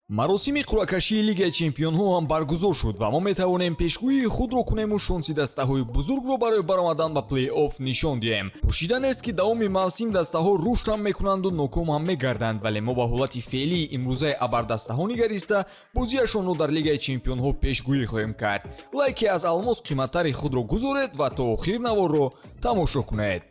маросими қуръакашии Лигаи Чемпионҳо ҳам баргузор шуд ва мо метавонем пешгӯии худро кунему шонси дастаҳои бузургро барои баромадан ба плей-офф нишон диҳем. пӯшида нест ки давоми мавсим дастаҳо рушд ҳам мекунанду ноком ҳам мегарданд, вале мо ба ҳолати феълии имрӯзаи абардастаҳо нигариста бозиашонро дар Лигаи Чемпионҳо пешгӯӣ хоҳем кард. лайки аз алмос қиматтари худро гузоред ва то охир наворро тамошо кунед.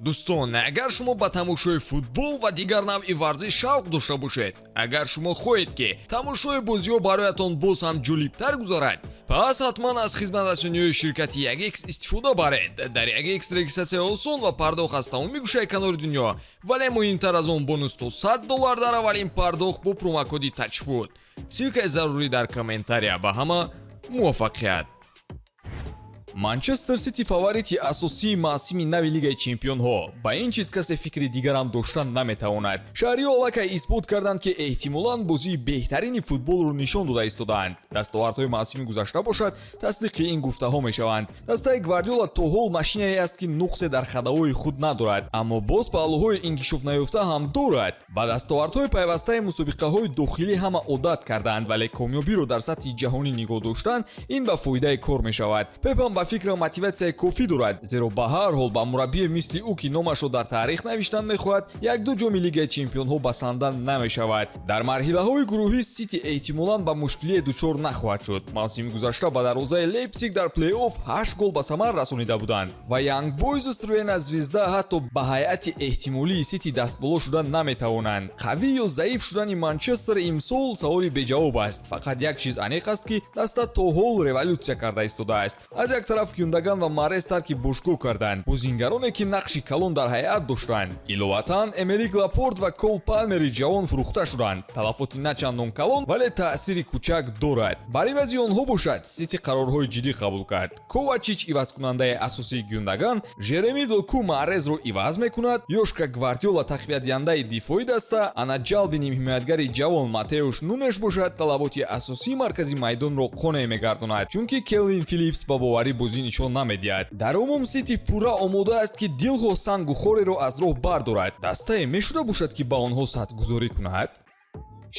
дӯстон, агар шумо ба тамошои футбол ва дигар навъи варзиш шавқ дошта бошед, агар шумо хоҳед ки тамошои бозиҳо бароятон боз ҳам ҷолибтар гузарад, пас ҳатман аз хизматрасониҳои ширкати 1x истифода баред. дар 1x регистратсия осон ва пардохт аз тамоми гӯшаи канори дунё, вале муҳимтар аз он бонус то $100 дар аввалин пардохт бо промокоди тачфуд. силкаи зарурӣ дар комментария. ба ҳама муваффақият. Манчестер Сити фаворити асосии мавсими нави Лигаи Чемпионҳо. Ба ин чиз касе фикри дигарам дошта наметавонад. Шаҳриҳо аллакай исбот карданд ки эҳтимолан бозии беҳтарини футболро нишон дода истодаанд. Дастовардҳои мавсими гузашта бошад, тасдиқи ин гуфтаҳо мешаванд. дастаи Гвардиола то ҳол машинае аст ки нуқсе дар хадаҳои худ надорад, аммо боз паҳлӯҳои инкишофнаёфта ҳам дорад. ба дастовардҳои пайвастаи мусобиқаҳои дохилӣ ҳама одат кардаанд, вале комёбиро дар сатҳи ҷаҳонӣ нигоҳ доштан ин ба фоидаи кор мешавад. Пепам ба фикр мотиватсияи кофӣ дорад, зеро ба ҳар ҳол ба мураббие мисли ӯ ки номашро дар таърих навиштан мехоҳад, як-ду ҷоми Лигаи Чемпионҳо басанда намешавад. дар марҳилаҳои гурӯҳӣ Сити эҳтимолан ба мушкилие дучор нахоҳад шуд. мавсими гузашта ба дарвозаи Лейпсиг дар плей-офф 8 гол ба самар расонида буданд ва Young Boys Crvena Zvezda ҳатто ба ҳайати эҳтимолии Сити дастболо шуда наметавонанд. қавӣ ё заиф шудани Манчестер имсол саволи беҷавоб аст. фақат як чиз аниқ аст ки даста то ҳол революсия карда истодааст. аз як тараф Гюндаган ва Марес тарки бошгоҳ карданд, бозингароне ки нақши калон дар ҳайат доштанд. иловатан Эмерик Лапорт ва Кол Палмери ҷавон фурӯхта шуданд. талафоти начандон калон, вале таъсири кӯчак дорад. бар ивази онҳо бошад, Сити қарорҳои ҷиддӣ қабул кард. Ковачич ивазкунандаи асосии Гюндаган, Жереми Доку Маърезро иваз мекунад, Ёшка Гвардиола тақвиятдиҳандаи дифоӣ даста, ана ҷалби нимҳимоятгари ҷавон Матеуш Нунеш бошад, талаботи асосии маркази майдонро қонеъ мегардонад, чунки Келвин Филлипс ба боварӣ бозӣ нишон намедиҳад. дар умум Сити пурра омода аст ки дилҳо сангу хореро аз роҳ бардорад. дастае мешуда бошад ки ба онҳо садгузорӣ кунад.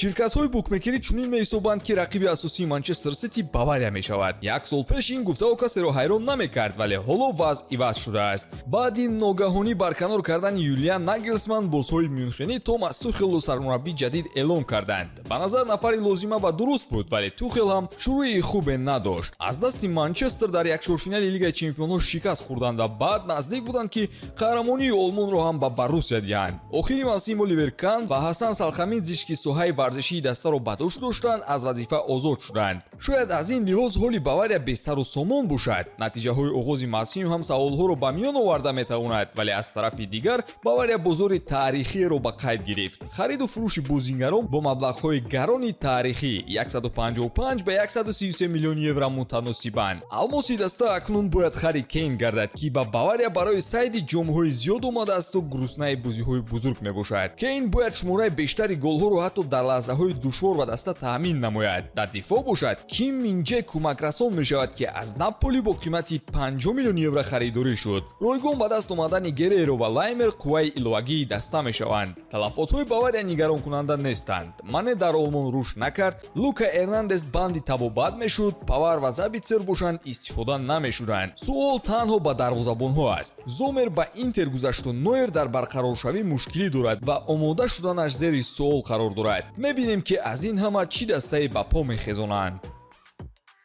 ширкатҳои букмекерӣ чунин меҳисобанд ки рақиби асосии Манчестер Сити Бавария мешавад. як сол пеш ин гуфтаҳо касеро ҳайрон намекард, вале ҳоло вазъ иваз шудааст. баъди ногаҳонӣ барканор кардани Юлиан Нагелсман, бозҳои Мюнхенӣ Томас Тухелро сармураббии ҷадид эълон карданд. ба назар нафари лозима ва дуруст буд, вале Тухел ҳам шурӯи хубе надошт. аз дасти Манчестер дар якчорфинали Лигаи Чемпионҳо шикаст хӯрданд ва баъд наздик буданд ки қаҳрамонии Олмонро ҳам ба Боруссия диҳанд. охири мавсим Оливер Кан ва Ҳасан Салхамидзиш ки соҳаи варзишии дастаро ба дошт доштанд, аз вазифа озод шуданд. шояд аз ин лиҳоз ҳоли Бавария бесару сомон бошад. натиҷаҳои оғози мавсим ҳам саволҳоро ба миён оварда метавонад, вале аз тарафи дигар Бавария бозори таърихиеро ба қайд гирифт. хариду фурӯши бозингарон бо маблағҳои гарони таърихӣ 155 ба 133 миллион евро мутаносибанд. алмоси даста акнун бояд Харри Кейн гардад, ки ба Бавария барои сайди ҷомҳои зиёд омадаасту гуруснаи бозиҳои бузург мебошад. Кейн бояд шумораи бештари голҳоро ҳатто дар лаҳзаҳои душвор ба даста таъмин намояд. дар дифоъ бошад, Ким Минҷе кӯмакрасон мешавад, ки аз Наполи бо қимати 50 миллион евро харидорӣ шуд. ройгон ба даст омадани Гереро ва Лаймер қувваи иловагии даста мешаванд. талафотҳои Бавария нигаронкунанда нестанд. Мане дар Олмон рушд накард, Лука Эрнандес банди табобат мешуд, Павар ва Забитсер бошанд истифода намешуданд. суол танҳо ба дарвозабонҳо аст. Зомер ба Интер гузашту Ноер дар барқароршавӣ мушкилӣ дорад ва омода шуданаш зери суол қарор дорад. мебинем ки аз ин ҳама чӣ дастае ба по мехезонанд.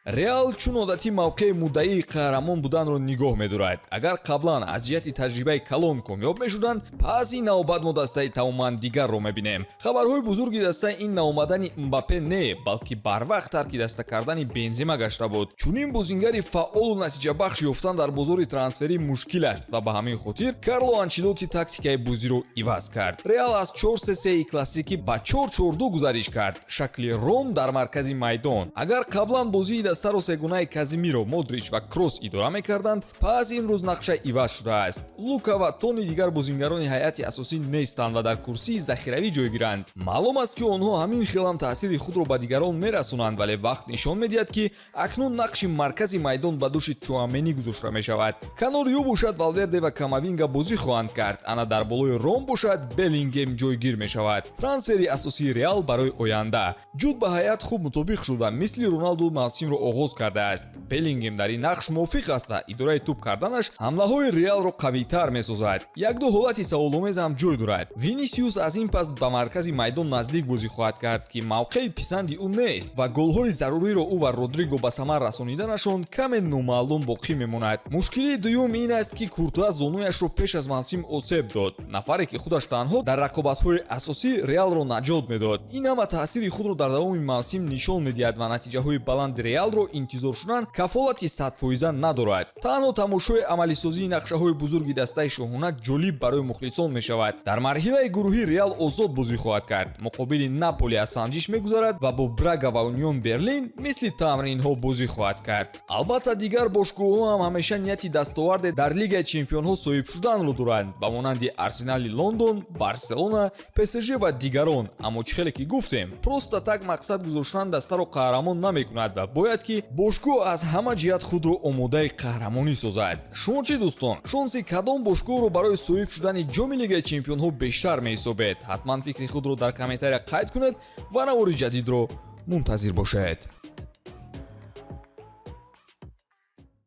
реал чун одатӣ мавқеи муддаии қаҳрамон буданро нигоҳ медорад. агар қаблан аз ҷиҳати таҷрибаи калон комёб мешуданд, пас ин навбат мо дастаи тамоман дигарро мебинем. хабарҳои бузурги даста ин наомадани Мбаппе не, балки барвақт тарки даста кардани Бензема гашта буд. чунин бозингари фаъолу натиҷабахш ёфтан дар бозори трансферӣ мушкил аст ва ба ҳамин хотир Карло Анчелоти тактикаи бозиро иваз кард. реал аз 4-3-3 классикӣ ба 4-4-2 гузариш кард. шакли ром дар маркази майдон. агар қаблан бозии дастаро сегунаи Казимиро, Модрич ва Крос идора мекарданд, пас имрӯз нақша иваз шудааст. Лука ва тони дигар бозингарони ҳайати асосӣ нестанд ва дар курсии захиравӣ ҷойгиранд. Маълум аст ки онҳо ҳамин хелам таъсири худро ба дигарон мерасонанд, вале вақт нишон медиҳад ки акнун нақши маркази майдон ба дӯши Чуамени гузошта мешавад. Канор ё бошад Валверде ва Камавинга бозӣ хоҳанд кард, ана дар болои Ром бошад Беллингем ҷойгир мешавад. Трансфери асосии Реал барои оянда. Ҷуд ба ҳайат хуб мутобиқ шуда, мисли Роналду мавсимро оғоз кардааст. Беллингем дар ин нақш мувофиқ аст ва идораи тӯб карданаш ҳамлаҳои Реалро қавитар месозад. Як-ду ҳолати саволомез ҳам ҷой дорад. Винисиус аз ин пас ба маркази майдон наздик бозӣ хоҳад кард ки мавқеи писанди ӯ нест ва голҳои заруриро ӯ ва Родриго ба самар расониданашон каме номаълум боқӣ мемонад. Мушкили дуюм ин аст ки Куртуа зонуяшро пеш аз мавсим осеб дод. Нафаре ки худаш танҳо дар рақобатҳои асосӣ Реалро наҷот медод. Ин ҳама таъсири худро дар давоми мавсим нишон медиҳад ва натиҷаҳои баланди Реалро интизор шудан кафолати 100% надорад. Танҳо тамошои амалисозии нақшаҳои бузурги дастаи шоҳона ҷолиб барои мухлисон мешавад. Дар марҳилаи гурӯҳӣ Реал озод бозӣ хоҳад кард. Муқобили Наполи аз санҷиш мегузарад ва бо Брага ва Унион Берлин мисли тамринҳо бозӣ хоҳад кард. Албатта дигар бошгоҳҳо ҳам ҳамеша нияти дастоварде дар Лигаи Чемпионҳо соҳиб шуданро доранд, ба монанди Арсенали Лондон, Барселона, ПСЖ ва дигарон. Аммо чӣ хеле ки гуфтем, просто так мақсад гузоштан дастаро қаҳрамон намекунад ва бояд ки бошгоҳ аз ҳама ҷиҳат худро омодаи қаҳрамонӣ созад. Шумо чӣ дӯстон? Шонси кадом бошгоҳро барои соҳиб шудани ҷоми Лигаи Чемпионҳо бештар меҳисобед? Ҳатман фикри худро дар комментария қайд кунед ва навори ҷадидро мунтазир бошед.